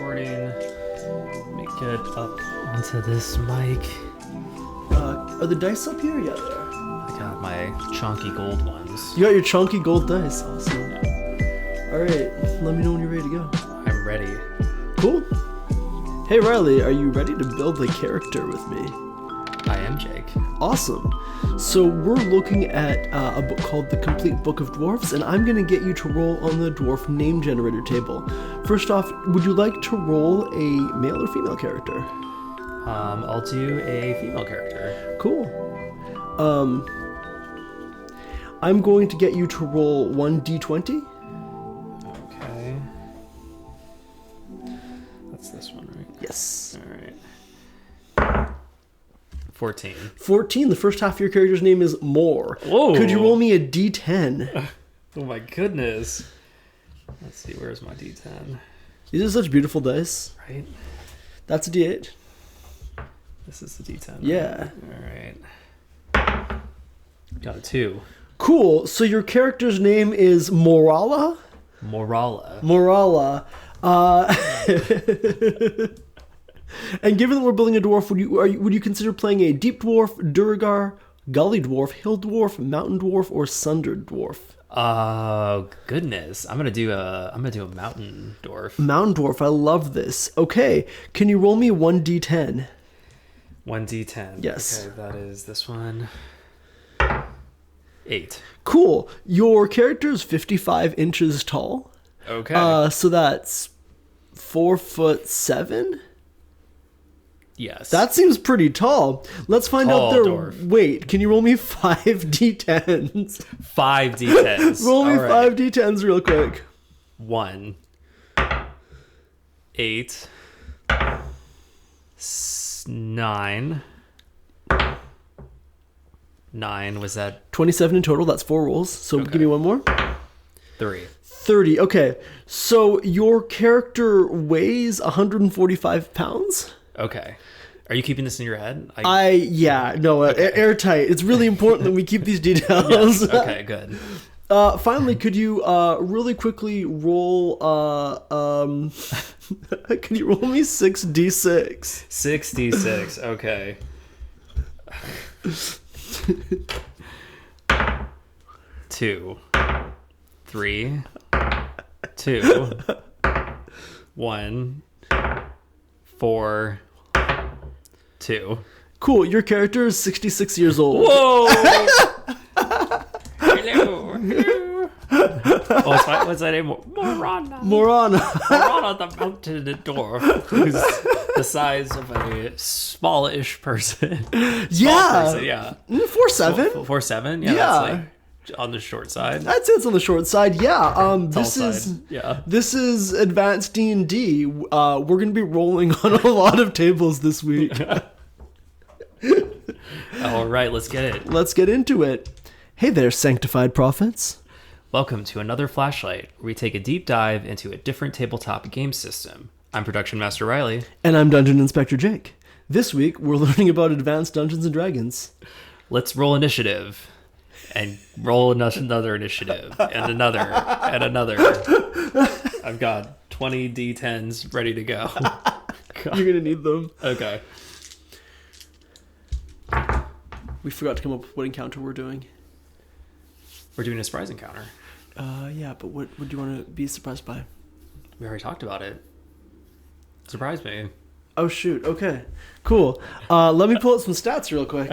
recording. Let me get up onto this mic. Are the dice up here? Yeah, they are. I got my chunky gold ones. You got your chunky gold dice. Awesome. Alright, let me know when you're ready to go. I'm ready. Cool. Hey Reilly, are you ready to build a character with me? I am Jake. Awesome. So we're looking at a book called The Complete Book of Dwarfs, and I'm going to get you to roll on the dwarf name generator table. First off, would you like to roll a male or female character? I'll do a female character. Cool. I'm going to get you to roll 1d20. Okay. That's this one, right? Yes. All right. 14. 14. The first half of your character's name is Moore. Whoa. Could you roll me a d10? Oh my goodness. Let's see, where's my D10? These are such beautiful dice. Right? That's a d8. This is the D10. Yeah. Alright. Got a 2. Cool. So your character's name is Morala? Morala. And given that we're building a dwarf, would you consider playing a deep dwarf, Duergar, gully dwarf, hill dwarf, mountain dwarf, or sundered dwarf? Goodness. I'm gonna do a mountain dwarf. Mountain dwarf, I love this. Okay, can you roll me 1d10? 1d10. Yes. Okay, that is this one. 8. Cool. Your character is 55 inches tall. Okay. So that's 4'7". Yes. That seems pretty tall. Let's find Tall out their dwarf. weight. Can you roll me 5 d10s? 5 d10s. Roll me All right. 5 d10s real quick. 1. 8. 9. 9 was that 27 in total. That's 4 rolls. So Okay. give me one more. 3. 30. Okay. So your character weighs 145 pounds. Okay. Are you keeping this in your head? Airtight. It's really important that we keep these details. Yes. Okay, good. Finally, could you really quickly roll? Can you roll me 6d6? 66. Okay. 2. 3. 2. 1. 4. 2. Cool. Your character is 66 years old. Whoa! Hello. What's that name? Morana. Morana. Morana the mountain dwarf, who's the size of a smallish person. Yeah. Person, yeah. 4'7". 4'7"? Yeah. Yeah. That's like on the short side. I'd say it's on the short side. Yeah. Tall side. Yeah. This is advanced D&D. We're gonna be rolling on a lot of tables this week. All right, let's get it. Let's get into it. Hey there, sanctified prophets. Welcome to another Flashlight, where we take a deep dive into a different tabletop game system. I'm Production Master Reilly. And I'm Dungeon Inspector Jake. This week, we're learning about advanced Dungeons and Dragons. Let's roll initiative. And roll another initiative. And another. And another. I've got 20 D10s ready to go. You're gonna need them. Okay. We forgot to come up with what encounter we're doing. We're doing a surprise encounter. Yeah, but what do you want to be surprised by? We already talked about it. Surprise me. Oh, shoot. Okay. Cool. Let me pull up some stats real quick.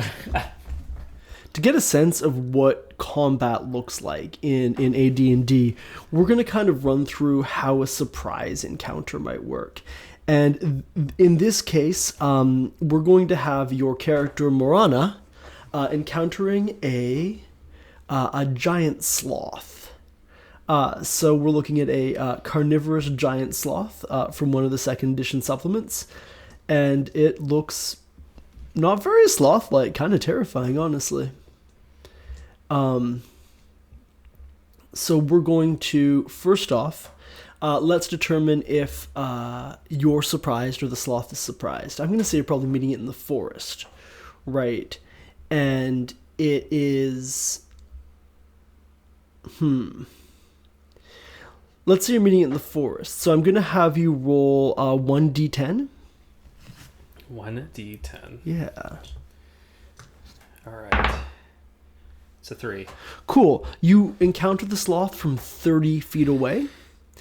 To get a sense of what combat looks like in AD&D, we're going to kind of run through how a surprise encounter might work. And in this case, we're going to have your character, Morana, encountering a giant sloth. So we're looking at a carnivorous giant sloth from one of the second edition supplements. And it looks not very sloth-like, kind of terrifying, honestly. So we're going to, first off, let's determine if you're surprised or the sloth is surprised. I'm going to say you're probably meeting it in the forest, right? And it is... let's say you're meeting in the forest. So I'm going to have you roll 1d10. 1d10. Yeah. All right. It's a 3. Cool. You encounter the sloth from 30 feet away.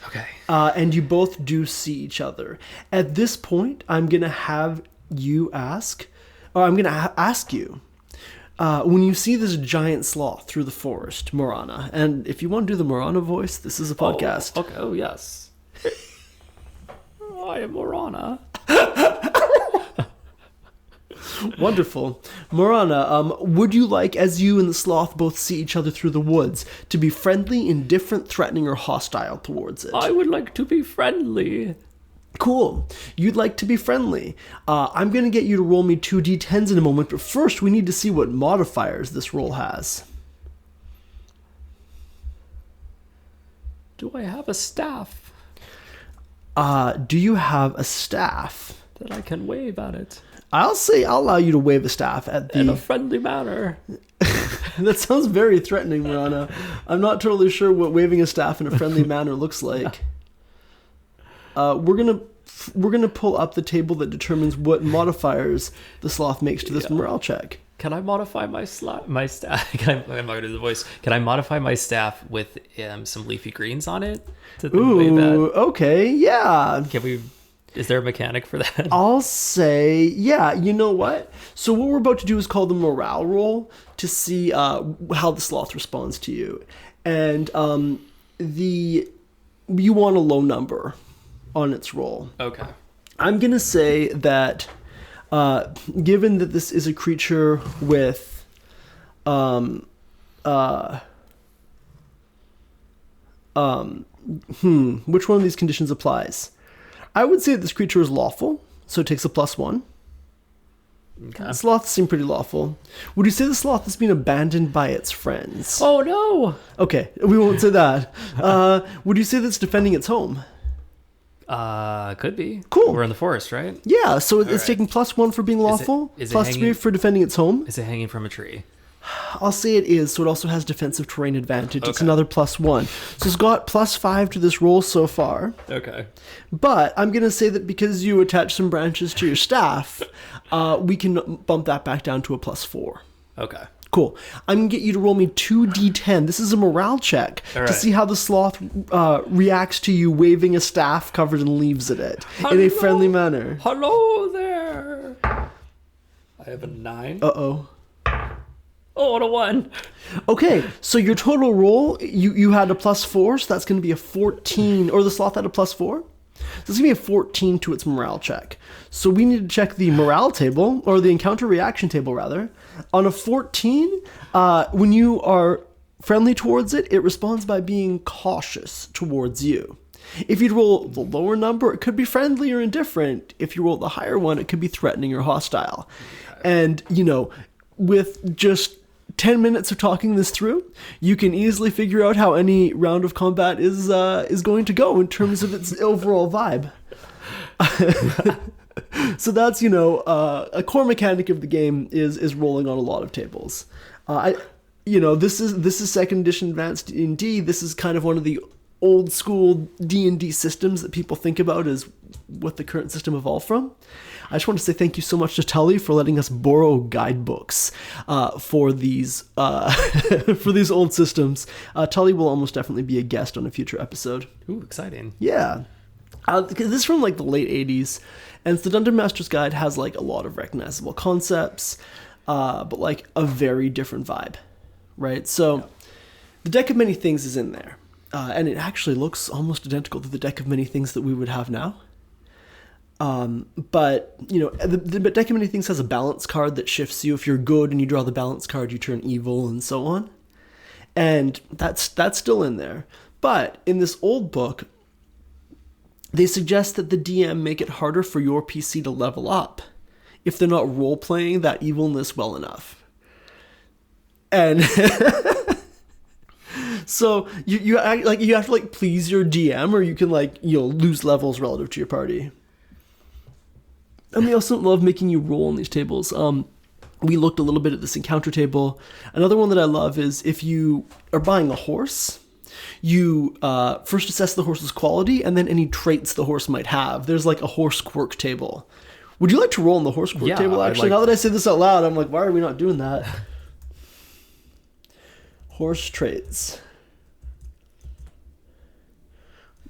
Okay. And you both do see each other. At this point, I'm going to have you ask, or I'm going to ask you, when you see this giant sloth through the forest, Morana, and if you want to do the Morana voice, this is a podcast. Oh, okay. Oh, yes. I am Morana. Wonderful. Morana, would you like, as you and the sloth both see each other through the woods, to be friendly, indifferent, threatening, or hostile towards it? I would like to be friendly. Cool. You'd like to be friendly. I'm going to get you to roll me 2d10s in a moment, but first we need to see what modifiers this roll has. Do I have a staff Do you have a staff? that I can wave at it I'll allow you to wave a staff at in a the... friendly manner? That sounds very threatening, Morana. I'm not totally sure what waving a staff in a friendly manner looks like. We're gonna pull up the table that determines what modifiers the sloth makes to this morale check. Can I modify my staff? Can I do the voice? Can I modify my staff with some leafy greens on it to wave at? Ooh, okay, yeah. Can we? Is there a mechanic for that? I'll say, yeah, you know what? So what we're about to do is called the morale roll to see how the sloth responds to you. And you want a low number on its roll. Okay. I'm going to say that given that this is a creature with which one of these conditions applies? I would say that this creature is lawful, so it takes a +1. Okay. Sloths seem pretty lawful. Would you say the sloth has been abandoned by its friends? Oh no! Okay, we won't say that. Would you say that it's defending its home? Could be. Cool. We're in the forest, right? Yeah, so it's right. taking +1 for being lawful, is it +3 hanging- for defending its home. Is it hanging from a tree? I'll say it is, so it also has defensive terrain advantage. It's Okay. another +1. So it's got +5 to this roll so far. Okay. But I'm going to say that because you attach some branches to your staff, we can bump that back down to a +4. Okay. Cool. I'm going to get you to roll me 2d10. This is a morale check All to right. see how the sloth reacts to you waving a staff covered in leaves at it in a friendly manner. Hello there. I have a 9. Uh-oh. Oh, and a 1. Okay, so your total roll, you had a +4, so that's going to be a 14, or the sloth had a +4? So it's going to be a 14 to its morale check. So we need to check the morale table, or the encounter reaction table, rather. On a 14, when you are friendly towards it, it responds by being cautious towards you. If you roll the lower number, it could be friendly or indifferent. If you roll the higher one, it could be threatening or hostile. And, with just 10 minutes of talking this through, you can easily figure out how any round of combat is going to go in terms of its overall vibe. So that's, a core mechanic of the game is rolling on a lot of tables. This is second edition advanced D&D. This is kind of one of the old school D&D systems that people think about as what the current system evolved from. I just want to say thank you so much to Tully for letting us borrow guidebooks for these for these old systems. Tully will almost definitely be a guest on a future episode. Ooh, exciting. Yeah. This is from the late 80s, and the Dungeon Master's Guide has a lot of recognizable concepts, but a very different vibe, right? So the Deck of Many Things is in there, and it actually looks almost identical to the Deck of Many Things that we would have now. But the Deck of Many Things has a balance card that shifts you. If you're good and you draw the balance card, you turn evil and so on. And that's still in there. But in this old book, they suggest that the DM make it harder for your PC to level up if they're not role-playing that evilness well enough. And so you have to please your DM, or you can lose levels relative to your party. And they also love making you roll on these tables. We looked a little bit at this encounter table. Another one that I love is if you are buying a horse, You first assess the horse's quality and then any traits the horse might have. There's like a horse quirk table. Would you like to roll on the horse quirk table, actually? Now that I say this out loud, I'm like, why are we not doing that? Horse traits.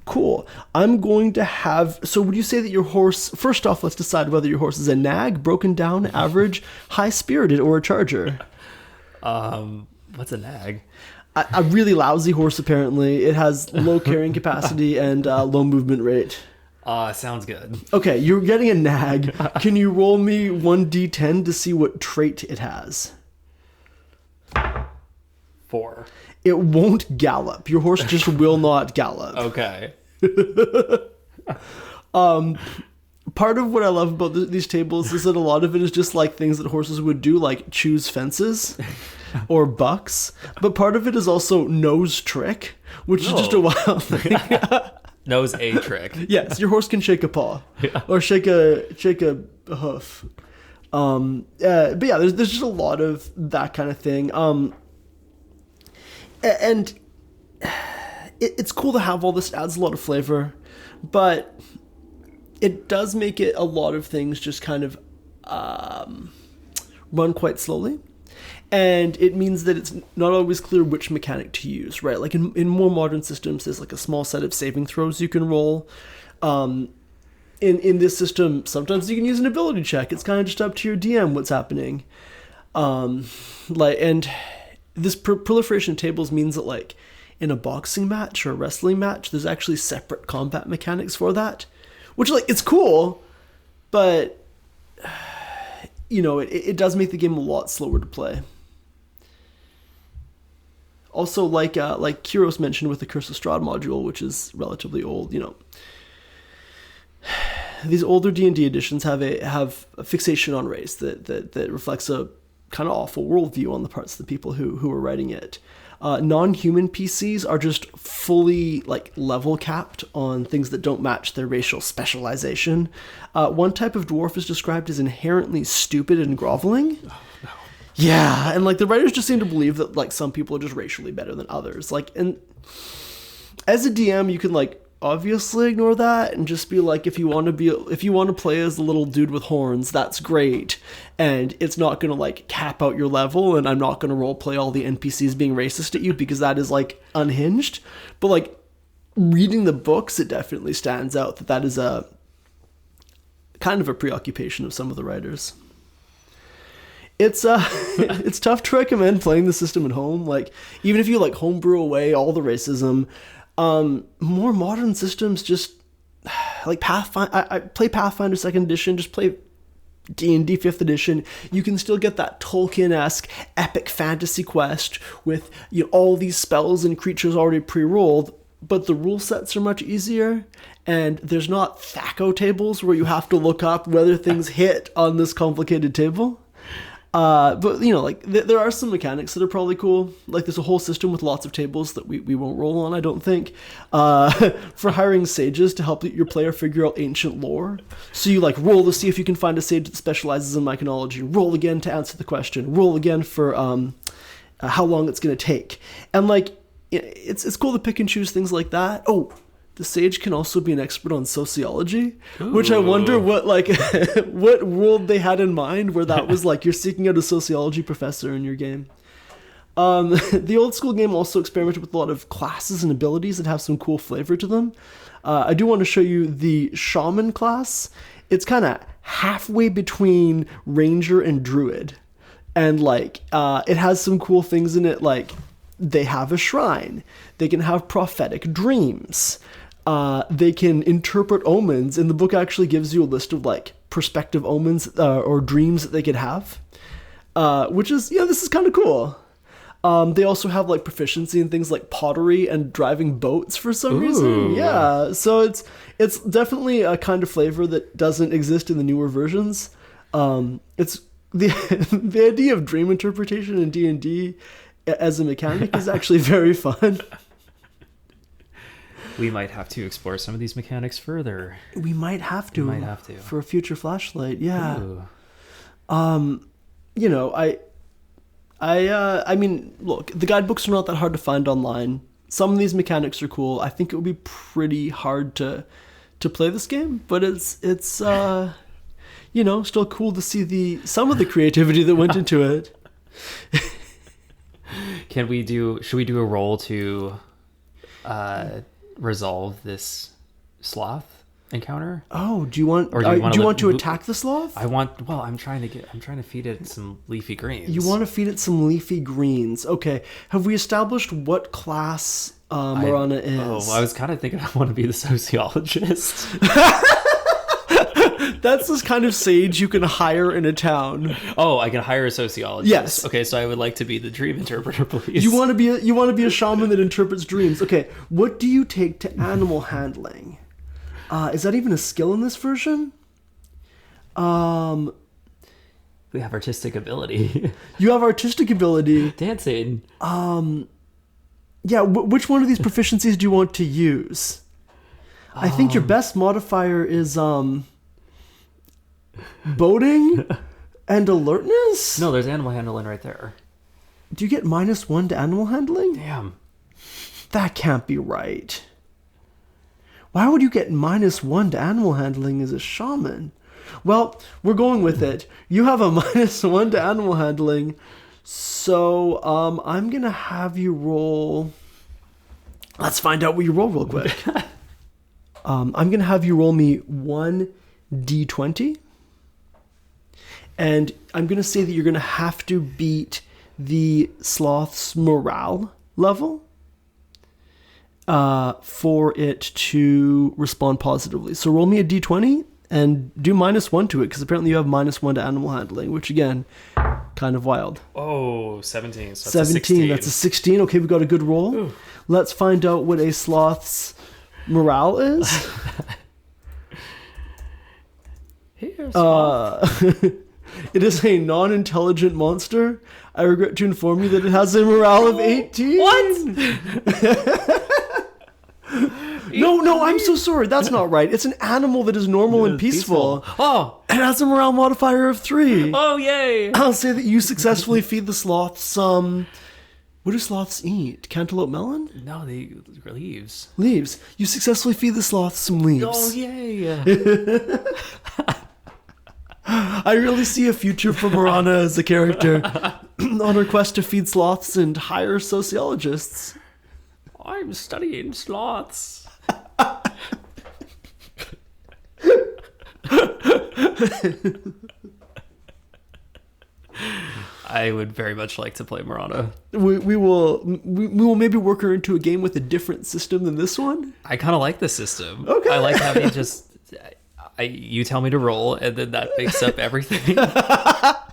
Cool. I'm going to have... So would you say that your horse... First off, let's decide whether your horse is a nag, broken down, average, high-spirited, or a charger. What's a nag? A really lousy horse, apparently. It has low carrying capacity and low movement rate. Sounds good. Okay, you're getting a nag. Can you roll me 1d10 to see what trait it has? 4. It won't gallop. Your horse just will not gallop. Okay. Part of what I love about these tables is that a lot of it is just like things that horses would do, like choose fences or bucks. But part of it is also nose trick, which is just a wild thing. Nose a trick. Yes, your horse can shake a paw or shake a hoof. But yeah, there's just a lot of that kind of thing. And it's cool to have all this. Adds a lot of flavor, but it does make it a lot of things just kind of run quite slowly. And it means that it's not always clear which mechanic to use, right? Like in more modern systems, there's like a small set of saving throws you can roll. In this system, sometimes you can use an ability check. It's kind of just up to your DM what's happening. And this proliferation of tables means that like in a boxing match or a wrestling match, there's actually separate combat mechanics for that, which like it's cool, but you know, it does make the game a lot slower to play. Also, like Kyros mentioned with the Curse of Strahd module, which is relatively old, you know, these older D&D editions have a fixation on race that reflects a kind of awful worldview on the parts of the people who are writing it. Non-human PCs are just fully like level capped on things that don't match their racial specialization. One type of dwarf is described as inherently stupid and groveling. Oh, no. Yeah, and like the writers just seem to believe that like some people are just racially better than others. Like, and as a DM, you can like obviously ignore that and just be like, if you want to play as the little dude with horns, that's great, and it's not going to like cap out your level, and I'm not going to role play all the NPCs being racist at you because that is like unhinged. But like reading the books, it definitely stands out that is a kind of a preoccupation of some of the writers. It's it's tough to recommend playing the system at home. Like even if you like homebrew away all the racism, more modern systems just like Pathfinder. I play Pathfinder 2nd edition. Just play D&D 5th edition. You can still get that Tolkienesque epic fantasy quest with all these spells and creatures already pre-rolled. But the rule sets are much easier, and there's not THACO tables where you have to look up whether things hit on this complicated table. But like there are some mechanics that are probably cool. Like there's a whole system with lots of tables that we won't roll on, I don't think, for hiring sages to help your player figure out ancient lore. So you like roll to see if you can find a sage that specializes in myconology, roll again to answer the question, roll again for how long it's going to take. And like it's cool to pick and choose things like that. Oh, the sage can also be an expert on sociology. Ooh. Which I wonder what what world they had in mind where that was like you're seeking out a sociology professor in your game. The old school game also experimented with a lot of classes and abilities that have some cool flavor to them. I do want to show you the shaman class. It's kind of halfway between ranger and druid, and like it has some cool things in it. Like they have a shrine, they can have prophetic dreams. They can interpret omens, and the book actually gives you a list of like prospective omens or dreams that they could have, which is this is kind of cool. They also have like proficiency in things like pottery and driving boats for some reason. Yeah, so it's definitely a kind of flavor that doesn't exist in the newer versions. It's the idea of dream interpretation in D&D as a mechanic is actually very fun. We might have to explore some of these mechanics further. We might have to. For a future flashlight, yeah. Ooh. I mean, look, the guidebooks are not that hard to find online. some of these mechanics are cool. I think it would be pretty hard to play this game, but it's still cool to see some of the creativity that went into it. Should we do a roll to resolve this sloth encounter? Oh, do you want to attack the sloth? I'm trying to feed it some leafy greens. You want to feed it some leafy greens. Okay. Have we established what class Marana is? Oh, I was kind of thinking I want to be the sociologist. That's this kind of sage you can hire in a town. Oh, I can hire a sociologist. Yes. Okay, so I would like to be the dream interpreter, please. You want to be a shaman that interprets dreams. Okay. What do you take to animal handling? Is that even a skill in this version? We have artistic ability. You have artistic ability. Dancing. Yeah, which one of these proficiencies do you want to use? I think your best modifier is boating and alertness? No, there's animal handling right there. Do you get -1 to animal handling? Damn. That can't be right. Why would you get -1 to animal handling as a shaman? Well, we're going with it. You have a -1 to animal handling. So, I'm going to have you roll... Let's find out what you roll real quick. I'm going to have you roll me 1d20. And I'm going to say that you're going to have to beat the sloth's morale level for it to respond positively. So roll me a d20 and do -1 to it, because apparently you have -1 to animal handling, which again, kind of wild. Oh, 17. So that's 17. That's a 16. Okay, we got a good roll. Ooh. Let's find out what a sloth's morale is. Here's it is a non-intelligent monster. I regret to inform you that it has a morale of 18. What? No, I'm so sorry. That's not right. It's an animal that is normal and peaceful. Oh. It has a morale modifier of 3. Oh, yay. I'll say that you successfully feed the sloth some... What do sloths eat? Cantaloupe melon? No, they leaves. Leaves. You successfully feed the sloth some leaves. Oh, yay. I really see a future for Marana as a character on her quest to feed sloths and hire sociologists. I'm studying sloths. I would very much like to play Marana. We will maybe work her into a game with a different system than this one. I kind of like the system. Okay. I like having you tell me to roll, and then that makes up everything. That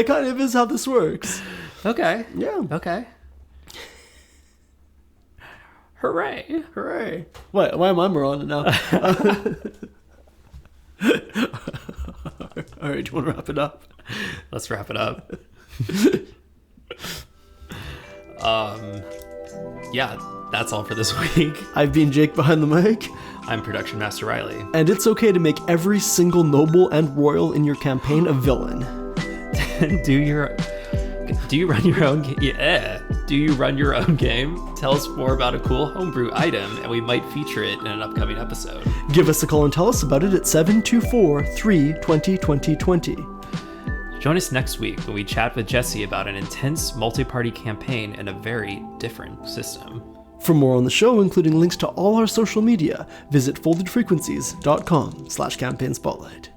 kind of is how this works. Okay. Yeah. Okay. Hooray. Hooray. Why am I Marana now? All right, do you want to wrap it up? Let's wrap it up. Yeah, that's all for this week. I've been Jake behind the mic. I'm Production Master Reilly. And it's okay to make every single noble and royal in your campaign a villain. Do you run your own game? Yeah. Do you run your own game? Tell us more about a cool homebrew item, and we might feature it in an upcoming episode. Give us a call and tell us about it at 724-320-2020. Join us next week when we chat with Jesse about an intense multi-party campaign and a very different system. For more on the show, including links to all our social media, visit foldedfrequencies.com/campaign spotlight.